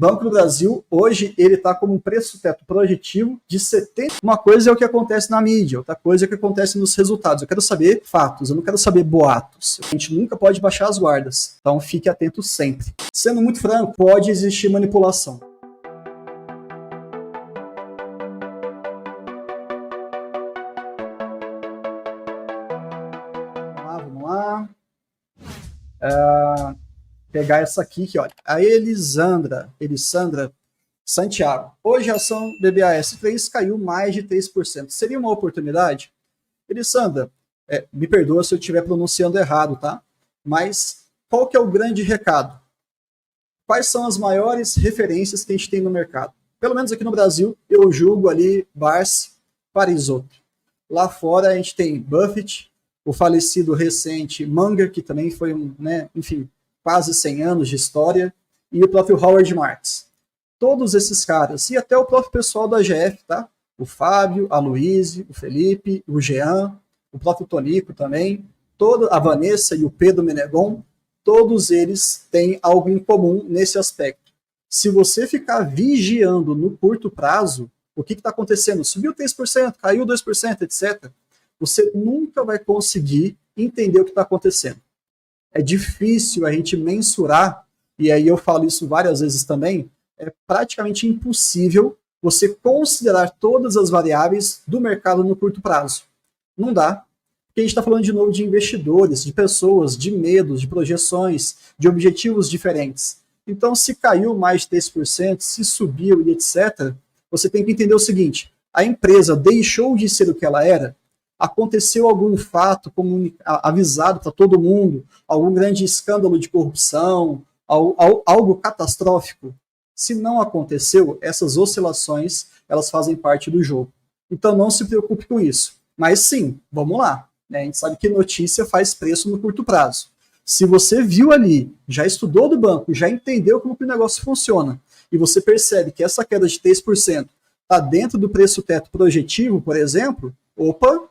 Banco do Brasil, hoje, ele está como um preço-teto projetivo de 70. Uma coisa é o que acontece na mídia, outra coisa é o que acontece nos resultados. Eu quero saber fatos, eu não quero saber boatos. A gente nunca pode baixar as guardas, então fique atento sempre. Sendo muito franco, pode existir manipulação. Vamos lá. Pegar essa aqui, que olha, a Elisandra Santiago. Hoje a ação BBAS3 caiu mais de 3%. Seria uma oportunidade? Elisandra, me perdoa se eu estiver pronunciando errado, tá? Mas qual que é o grande recado? Quais são as maiores referências que a gente tem no mercado? Pelo menos aqui no Brasil, eu julgo ali Barsi, Parisotto. Lá fora a gente tem Buffett, o falecido recente Munger, que também foi enfim, quase 100 anos de história, e o próprio Howard Marks. Todos esses caras, e até o próprio pessoal da AGF, tá? O Fábio, a Luíse, o Felipe, o Jean, o próprio Tonico também, a Vanessa e o Pedro Menegon, todos eles têm algo em comum nesse aspecto. Se você ficar vigiando no curto prazo, o que está acontecendo? Subiu 3%, caiu 2%, etc. Você nunca vai conseguir entender o que está acontecendo. É difícil a gente mensurar, e aí eu falo isso várias vezes também, é praticamente impossível você considerar todas as variáveis do mercado no curto prazo. Não dá, porque a gente está falando de novo de investidores, de pessoas, de medos, de projeções, de objetivos diferentes. Então, se caiu mais de 3%, se subiu e etc., você tem que entender o seguinte, a empresa deixou de ser o que ela era? Aconteceu algum fato avisado para todo mundo, algum grande escândalo de corrupção, algo catastrófico? Se não aconteceu, essas oscilações, elas fazem parte do jogo. Então não se preocupe com isso. Mas sim, vamos lá. Né? A gente sabe que notícia faz preço no curto prazo. Se você viu ali, já estudou do banco, já entendeu como que o negócio funciona, e você percebe que essa queda de 3% está dentro do preço-teto projetivo, por exemplo, opa,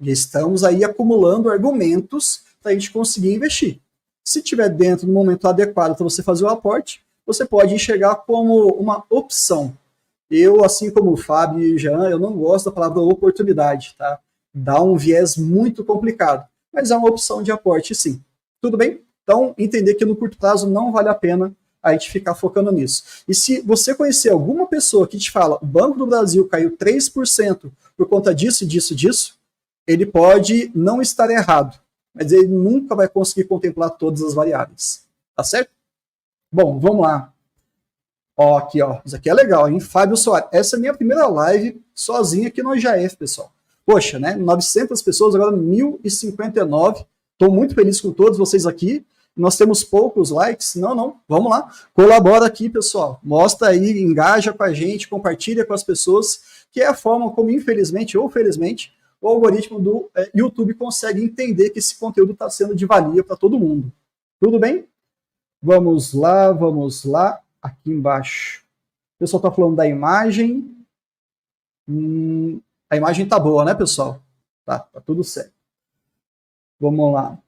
já estamos aí acumulando argumentos para a gente conseguir investir. Se estiver dentro do momento adequado para você fazer o aporte, você pode enxergar como uma opção. Eu, assim como o Fábio e o Jean, eu não gosto da palavra oportunidade, tá? Dá um viés muito complicado, mas é uma opção de aporte sim. Tudo bem? Então, entender que no curto prazo não vale a pena a gente ficar focando nisso. E se você conhecer alguma pessoa que te fala o Banco do Brasil caiu 3% por conta disso, disso, ele pode não estar errado, mas ele nunca vai conseguir contemplar todas as variáveis. Tá certo? Bom, vamos lá. Ó, aqui, ó. Isso aqui é legal, hein? Fábio Soares. Essa é a minha primeira live sozinha aqui no AGF, pessoal. Poxa, né? 900 pessoas, agora 1.059. Estou muito feliz com todos vocês aqui. Nós temos poucos likes. Não. Vamos lá. Colabora aqui, pessoal. Mostra aí, engaja com a gente, compartilha com as pessoas, que é a forma como, infelizmente ou felizmente, o algoritmo do YouTube consegue entender que esse conteúdo está sendo de valia para todo mundo. Tudo bem? Vamos lá. Aqui embaixo. O pessoal está falando da imagem. A imagem tá boa, né, pessoal? Tá tudo certo. Vamos lá.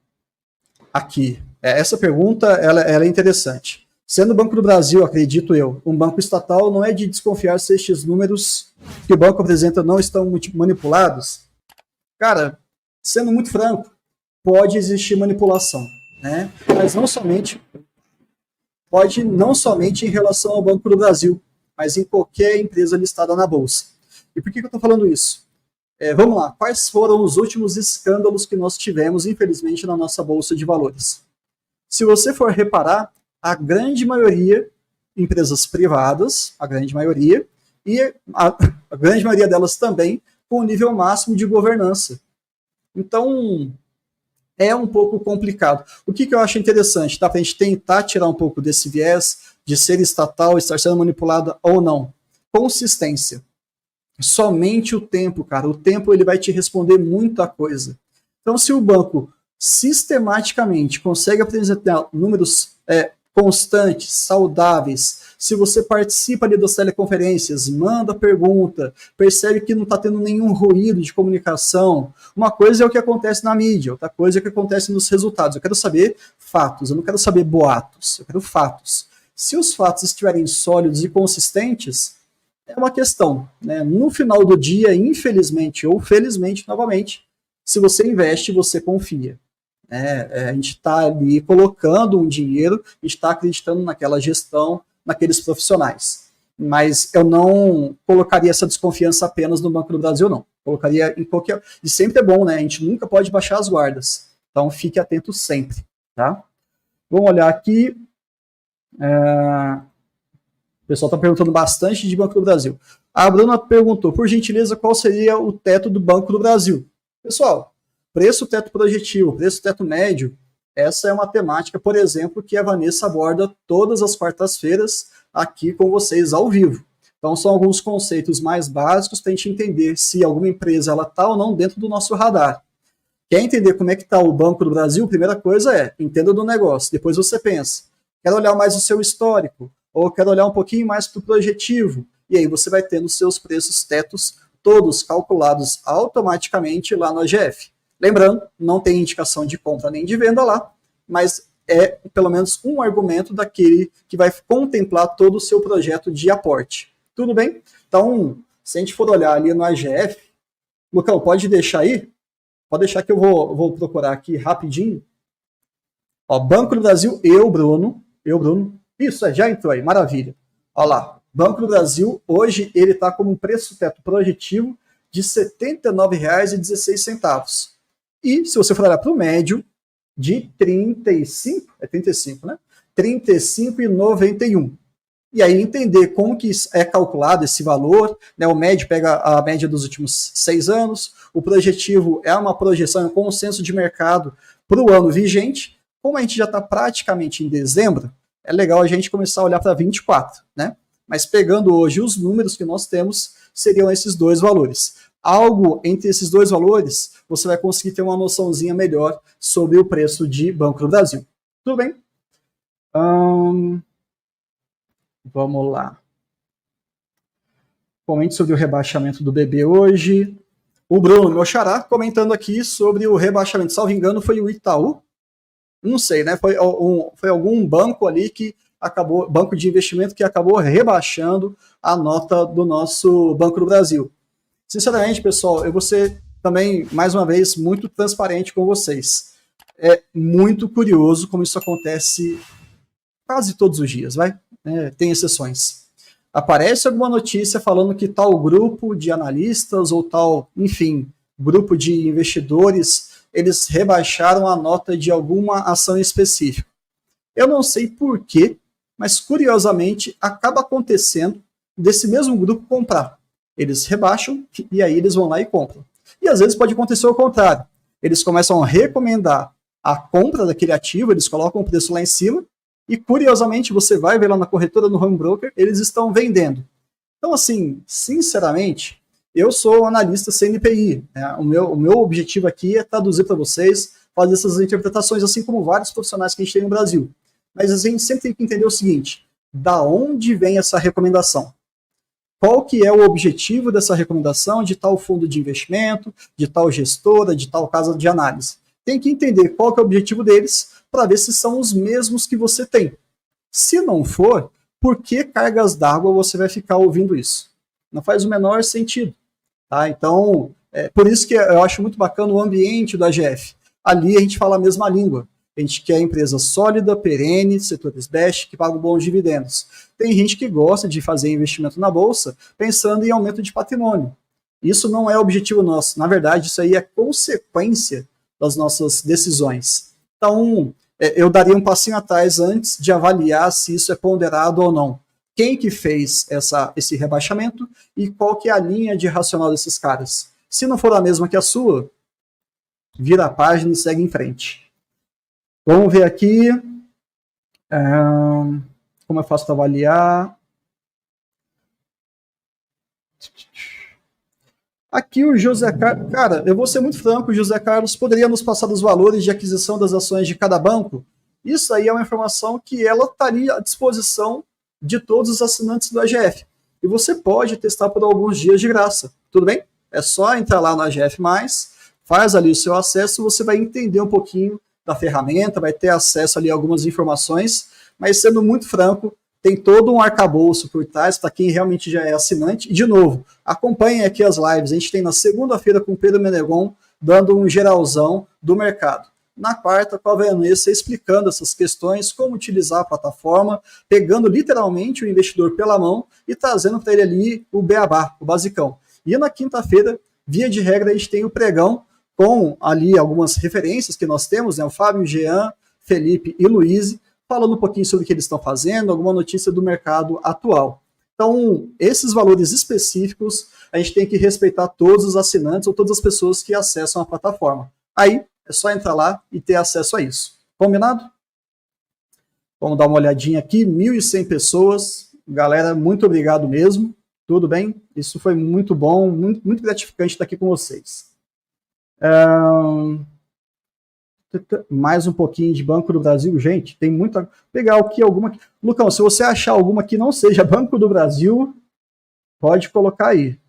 Aqui. Essa pergunta ela é interessante. Sendo o Banco do Brasil, acredito eu, um banco estatal, não é de desconfiar se estes números que o banco apresenta não estão manipulados? Cara, sendo muito franco, pode existir manipulação, né? Mas não somente em relação ao Banco do Brasil, mas em qualquer empresa listada na Bolsa. E por que eu estou falando isso? Vamos lá, quais foram os últimos escândalos que nós tivemos, infelizmente, na nossa Bolsa de Valores? Se você for reparar, a grande maioria, empresas privadas, a grande maioria, e a grande maioria delas também com o nível máximo de governança. Então, é um pouco complicado. O que eu acho interessante, tá? Para a gente tentar tirar um pouco desse viés de ser estatal, estar sendo manipulada ou não. Consistência. Somente o tempo, cara. O tempo ele vai te responder muita coisa. Então, se o banco sistematicamente consegue apresentar números constantes, saudáveis, se você participa ali das teleconferências, manda pergunta, percebe que não está tendo nenhum ruído de comunicação, uma coisa é o que acontece na mídia, outra coisa é o que acontece nos resultados. Eu quero saber fatos, eu não quero saber boatos, eu quero fatos. Se os fatos estiverem sólidos e consistentes, é uma questão, né? No final do dia, infelizmente ou felizmente, novamente, se você investe, você confia. A gente está ali colocando um dinheiro, está acreditando naquela gestão, naqueles profissionais. Mas eu não colocaria essa desconfiança apenas no Banco do Brasil, não. Colocaria em qualquer... E sempre é bom, né? A gente nunca pode baixar as guardas. Então, fique atento sempre, tá? Vamos olhar aqui. O pessoal está perguntando bastante de Banco do Brasil. A Bruna perguntou, por gentileza, qual seria o teto do Banco do Brasil? Pessoal, preço teto projetivo, preço teto médio, essa é uma temática, por exemplo, que a Vanessa aborda todas as quartas-feiras aqui com vocês ao vivo. Então, são alguns conceitos mais básicos para a gente entender se alguma empresa está ou não dentro do nosso radar. Quer entender como é que está o Banco do Brasil? Primeira coisa é, entenda do negócio. Depois você pensa, quero olhar mais o seu histórico, ou quero olhar um pouquinho mais para o projetivo. E aí você vai tendo os seus preços tetos todos calculados automaticamente lá no AGF. Lembrando, não tem indicação de compra nem de venda lá, mas é pelo menos um argumento daquele que vai contemplar todo o seu projeto de aporte. Tudo bem? Então, se a gente for olhar ali no AGF, Lucão, pode deixar aí? Pode deixar que eu vou procurar aqui rapidinho. Ó, Banco do Brasil, Bruno. Isso, já entrou aí, maravilha. Olha lá, Banco do Brasil, hoje ele está com um preço teto projetivo de R$ 79,16. E se você for olhar para o médio, de 35, é 35, né? R$ 35,91. E aí entender como que é calculado esse valor, né? O médio pega a média dos últimos 6 anos, o projetivo é uma projeção, é um consenso de mercado para o ano vigente. Como a gente já está praticamente em dezembro, é legal a gente começar a olhar para 24, né? Mas pegando hoje os números que nós temos, seriam esses dois valores. Algo entre esses dois valores, você vai conseguir ter uma noçãozinha melhor sobre o preço de Banco do Brasil. Tudo bem? Vamos lá. Comente sobre o rebaixamento do BB hoje. O Bruno, meu xará, comentando aqui sobre o rebaixamento. Salvo engano, foi o Itaú. Não sei, né? Foi algum banco ali que acabou, banco de investimento que acabou rebaixando a nota do nosso Banco do Brasil. Sinceramente, pessoal, eu vou ser também, mais uma vez, muito transparente com vocês. É muito curioso como isso acontece quase todos os dias, vai? Tem exceções. Aparece alguma notícia falando que tal grupo de analistas ou tal, enfim, grupo de investidores, eles rebaixaram a nota de alguma ação específica. Eu não sei por quê, mas curiosamente acaba acontecendo desse mesmo grupo comprar. Eles rebaixam e aí eles vão lá e compram. E às vezes pode acontecer o contrário. Eles começam a recomendar a compra daquele ativo, eles colocam o preço lá em cima e curiosamente você vai ver lá na corretora, no home broker, eles estão vendendo. Então assim, sinceramente, eu sou analista CNPI. Né? O meu objetivo aqui é traduzir para vocês, fazer essas interpretações, assim como vários profissionais que a gente tem no Brasil. Mas a gente sempre tem que entender o seguinte, da onde vem essa recomendação? Qual que é o objetivo dessa recomendação de tal fundo de investimento, de tal gestora, de tal casa de análise? Tem que entender qual que é o objetivo deles para ver se são os mesmos que você tem. Se não for, por que cargas d'água você vai ficar ouvindo isso? Não faz o menor sentido. Tá? Então, por isso que eu acho muito bacana o ambiente do AGF. Ali a gente fala a mesma língua. A gente quer empresa sólida, perene, setores best, que pagam bons dividendos. Tem gente que gosta de fazer investimento na bolsa pensando em aumento de patrimônio. Isso não é objetivo nosso. Na verdade, isso aí é consequência das nossas decisões. Então, eu daria um passinho atrás antes de avaliar se isso é ponderado ou não. Quem que fez esse rebaixamento e qual que é a linha de racional desses caras. Se não for a mesma que a sua, vira a página e segue em frente. Vamos ver aqui como é fácil para avaliar. Aqui o José Carlos, cara, eu vou ser muito franco, o José Carlos poderia nos passar os valores de aquisição das ações de cada banco? Isso aí é uma informação que ela estaria à disposição de todos os assinantes do AGF. E você pode testar por alguns dias de graça, tudo bem? É só entrar lá no AGF+, faz ali o seu acesso, você vai entender um pouquinho da ferramenta, vai ter acesso ali a algumas informações, mas sendo muito franco, tem todo um arcabouço por trás para quem realmente já é assinante. E, de novo, acompanhem aqui as lives. A gente tem na segunda-feira com o Pedro Menegon, dando um geralzão do mercado. Na quarta, com a Vanessa explicando essas questões, como utilizar a plataforma, pegando literalmente o investidor pela mão e trazendo para ele ali o beabá, o basicão. E na quinta-feira, via de regra, a gente tem o pregão com ali algumas referências que nós temos, né? O Fábio, Jean, Felipe e Luiz, falando um pouquinho sobre o que eles estão fazendo, alguma notícia do mercado atual. Então, esses valores específicos, a gente tem que respeitar todos os assinantes ou todas as pessoas que acessam a plataforma. Aí, é só entrar lá e ter acesso a isso. Combinado? Vamos dar uma olhadinha aqui, 1.100 pessoas. Galera, muito obrigado mesmo. Tudo bem? Isso foi muito bom, muito gratificante estar aqui com vocês. Mais um pouquinho de Banco do Brasil, gente, tem muita... Pegar aqui alguma... Lucão, se você achar alguma que não seja Banco do Brasil, pode colocar aí.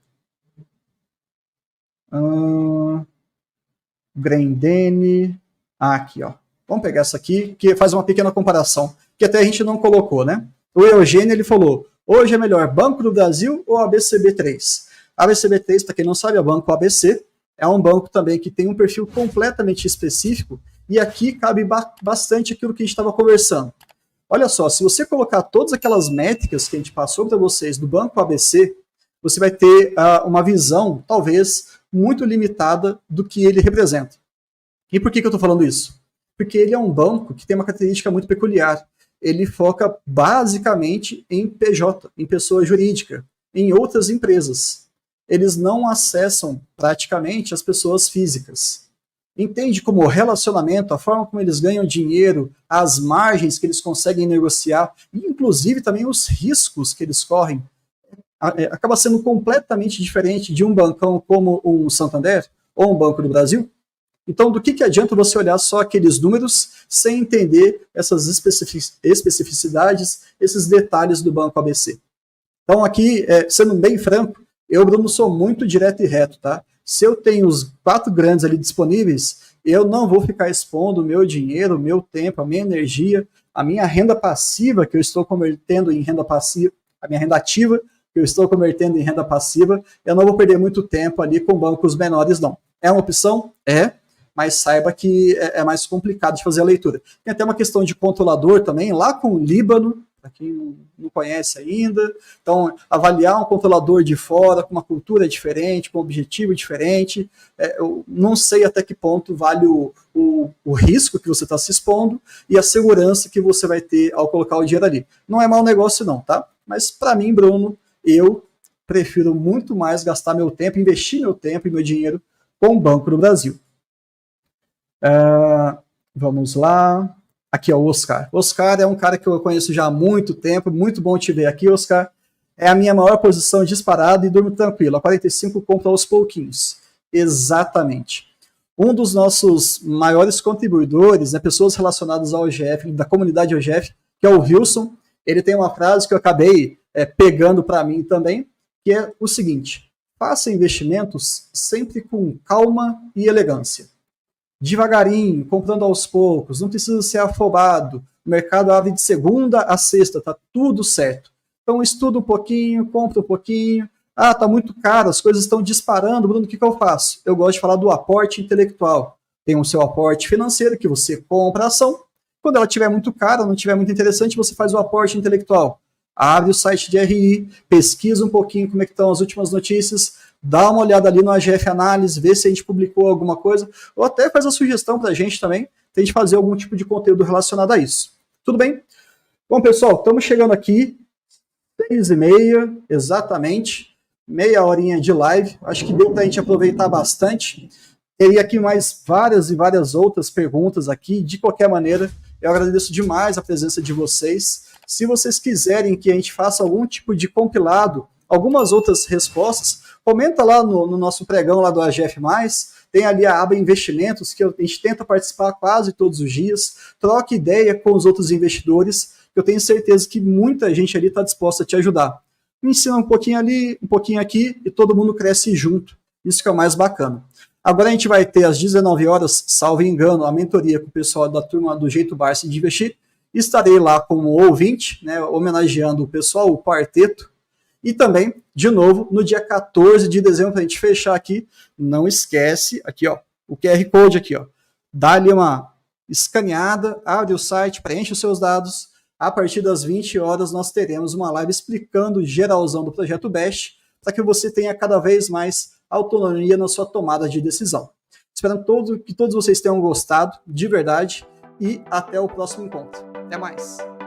Grendene. Aqui, ó. Vamos pegar essa aqui, que faz uma pequena comparação, que até a gente não colocou, né? O Eugênio, ele falou, hoje é melhor Banco do Brasil ou ABCB3? ABCB3, para quem não sabe, é o Banco ABC, é um banco também que tem um perfil completamente específico, e aqui cabe bastante aquilo que a gente estava conversando. Olha só, se você colocar todas aquelas métricas que a gente passou para vocês do Banco ABC, você vai ter uma visão, talvez, muito limitada do que ele representa. E por que eu estou falando isso? Porque ele é um banco que tem uma característica muito peculiar. Ele foca basicamente em PJ, em pessoa jurídica, em outras empresas. Eles não acessam praticamente as pessoas físicas. Entende como o relacionamento, a forma como eles ganham dinheiro, as margens que eles conseguem negociar, e inclusive também os riscos que eles correm, acaba sendo completamente diferente de um bancão como o Santander ou um Banco do Brasil. Então, do que adianta você olhar só aqueles números sem entender essas especificidades, esses detalhes do Banco ABC? Então, aqui, sendo bem franco, eu, Bruno, sou muito direto e reto, tá? Se eu tenho os 4 grandes ali disponíveis, eu não vou ficar expondo o meu dinheiro, o meu tempo, a minha energia, a minha renda passiva, que eu estou convertendo em renda passiva, a minha renda ativa, que eu estou convertendo em renda passiva, eu não vou perder muito tempo ali com bancos menores, não. É uma opção? É, mas saiba que é mais complicado de fazer a leitura. Tem até uma questão de controlador também, lá com o Líbano, para quem não conhece ainda. Então, avaliar um controlador de fora, com uma cultura diferente, com um objetivo diferente, eu não sei até que ponto vale o risco que você está se expondo e a segurança que você vai ter ao colocar o dinheiro ali. Não é mau negócio não, tá? Mas para mim, Bruno, eu prefiro muito mais gastar meu tempo, investir meu tempo e meu dinheiro com o Banco do Brasil. Vamos lá. Aqui é o Oscar. Oscar é um cara que eu conheço já há muito tempo, muito bom te ver aqui, Oscar. É a minha maior posição disparada e durmo tranquilo. A 45 compra aos pouquinhos. Exatamente. Um dos nossos maiores contribuidores, né, pessoas relacionadas ao OGF, da comunidade OGF, que é o Wilson, ele tem uma frase que eu acabei pegando para mim também, que é o seguinte: faça investimentos sempre com calma e elegância. Devagarinho, comprando aos poucos, não precisa ser afobado. O mercado abre de segunda a sexta, tá tudo certo. Então estuda um pouquinho, compra um pouquinho. Ah, tá muito caro, as coisas estão disparando, Bruno, o que eu faço? Eu gosto de falar do aporte intelectual. Tem o seu aporte financeiro, que você compra a ação. Quando ela estiver muito cara, não estiver muito interessante, você faz o aporte intelectual. Abre o site de RI, pesquisa um pouquinho como é que estão as últimas notícias, dá uma olhada ali no AGF Análise, vê se a gente publicou alguma coisa, ou até faz a sugestão para a gente também, para a gente fazer algum tipo de conteúdo relacionado a isso. Tudo bem? Bom, pessoal, estamos chegando aqui, 6h30, exatamente, meia horinha de live, acho que deu para a gente aproveitar bastante. Teria aqui mais várias e várias outras perguntas aqui, de qualquer maneira, eu agradeço demais a presença de vocês. Se vocês quiserem que a gente faça algum tipo de compilado, algumas outras respostas, comenta lá no nosso pregão lá do AGF+, tem ali a aba investimentos, que a gente tenta participar quase todos os dias, troca ideia com os outros investidores, eu tenho certeza que muita gente ali está disposta a te ajudar. Me ensina um pouquinho ali, um pouquinho aqui, e todo mundo cresce junto. Isso que é o mais bacana. Agora a gente vai ter às 19 horas, salvo engano, a mentoria com o pessoal da turma do Jeito Barça de Investir, estarei lá como ouvinte, né, homenageando o pessoal, o quarteto. E também, de novo, no dia 14 de dezembro, para a gente fechar aqui, não esquece, aqui ó, o QR Code aqui, ó, dá ali uma escaneada, abre o site, preenche os seus dados. A partir das 20 horas nós teremos uma live explicando geralzão do projeto BEST, para que você tenha cada vez mais autonomia na sua tomada de decisão. Espero que todos vocês tenham gostado, de verdade, e até o próximo encontro. Até mais!